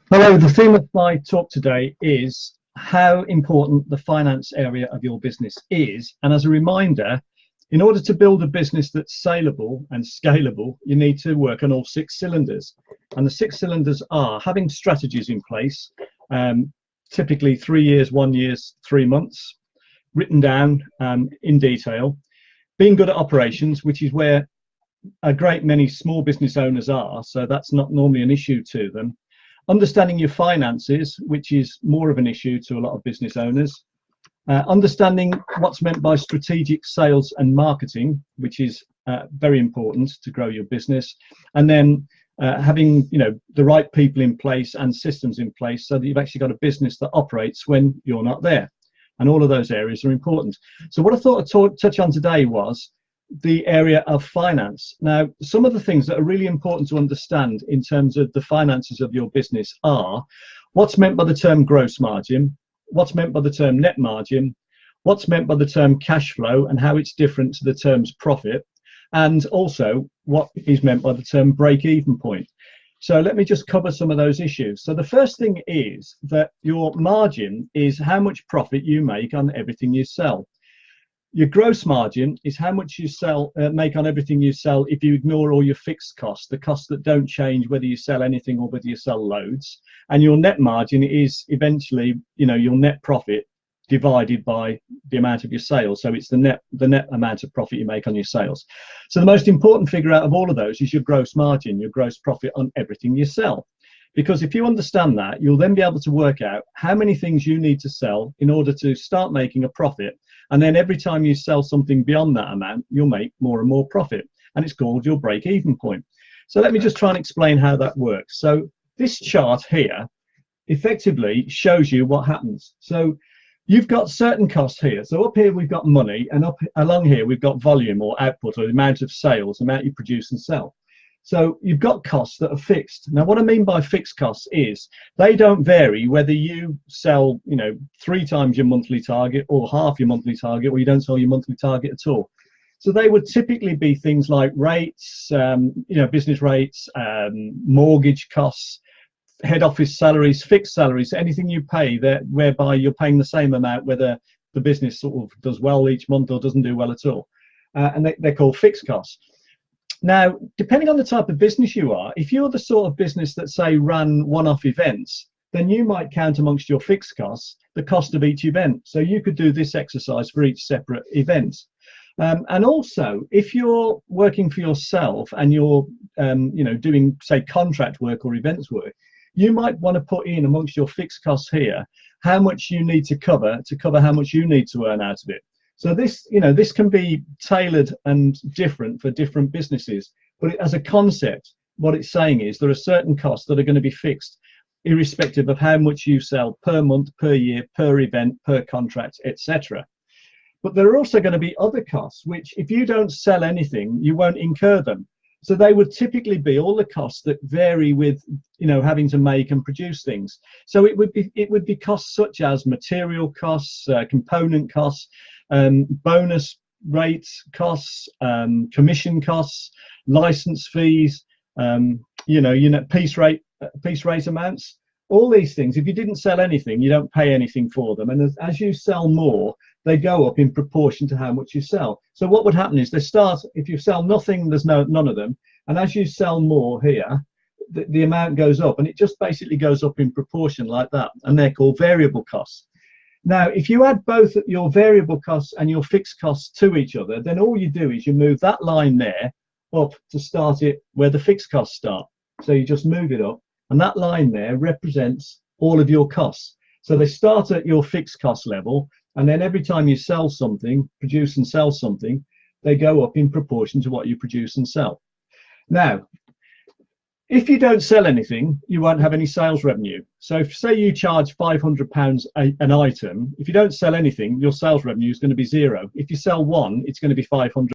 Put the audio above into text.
Hello, the theme of my talk today is how important the finance area of your business is. And as a reminder, in order to build a business that's saleable and scalable, you need to work on all 6 cylinders. And the 6 cylinders are having strategies in place, typically 3 years, 1 year, 3 months, written down in detail, being good at operations, which is where a great many small business owners are, so that's not normally an issue to them. Understanding your finances, which is more of an issue to a lot of business owners. Understanding what's meant by strategic sales and marketing, which is very important to grow your business. And then having the right people in place and systems in place so that you've actually got a business that operates when you're not there. And all of those areas are important. So what I thought I'd touch on today was the area of finance. Now, some of the things that are really important to understand in terms of the finances of your business are what's meant by the term gross margin, what's meant by the term net margin, what's meant by the term cash flow and how it's different to the terms profit, and also what is meant by the term break-even point. So let me just cover some of those issues. So the first thing is that your margin is how much profit you make on everything you sell. Your gross margin is how much you make on everything you sell if you ignore all your fixed costs, the costs that don't change whether you sell anything or whether you sell loads. And your net margin is eventually, your net profit divided by the amount of your sales. So it's the net amount of profit you make on your sales. So the most important figure out of all of those is your gross margin, your gross profit on everything you sell. Because if you understand that, you'll then be able to work out how many things you need to sell in order to start making a profit. And then every time you sell something beyond that amount, you'll make more and more profit. And it's called your break-even point. So let me just try and explain how that works. So this chart here effectively shows you what happens. So you've got certain costs here. So up here we've got money, and up along here we've got volume or output, or the amount of sales, the amount you produce and sell. So you've got costs that are fixed. Now what I mean by fixed costs is they don't vary whether you sell 3 times your monthly target or half your monthly target, or you don't sell your monthly target at all. So they would typically be things like rates, business rates, mortgage costs, head office salaries, fixed salaries, anything you pay that whereby you're paying the same amount whether the business sort of does well each month or doesn't do well at all. And they're called fixed costs. Now, depending on the type of business you are, if you're the sort of business that, say, ran one-off events, then you might count amongst your fixed costs the cost of each event. So you could do this exercise for each separate event. And also, if you're working for yourself and you're, doing, say, contract work or events work, you might want to put in amongst your fixed costs here how much you need to cover how much you need to earn out of it. So this, this can be tailored and different for different businesses, but as a concept, what it's saying is there are certain costs that are going to be fixed irrespective of how much you sell per month, per year, per event, per contract, etc. But there are also going to be other costs, which if you don't sell anything, you won't incur them. So they would typically be all the costs that vary with, having to make and produce things. So it would be costs such as material costs, component costs, bonus rates costs, commission costs, license fees, piece rate amounts. All these things, if you didn't sell anything, you don't pay anything for them. And as you sell more, they go up in proportion to how much you sell. So what would happen is if you sell nothing, there's none of them. And as you sell more here, the amount goes up, and it just basically goes up in proportion like that. And they're called variable costs. Now, if you add both your variable costs and your fixed costs to each other, then all you do is you move that line there up to start it where the fixed costs start. So you just move it up, and that line there represents all of your costs. So they start at your fixed cost level, and then every time you sell something, produce and sell something, they go up in proportion to what you produce and sell. Now, if you don't sell anything, you won't have any sales revenue. So if, say, you charge £500 an item, if you don't sell anything, your sales revenue is going to be 0. If you sell one, it's going to be 500.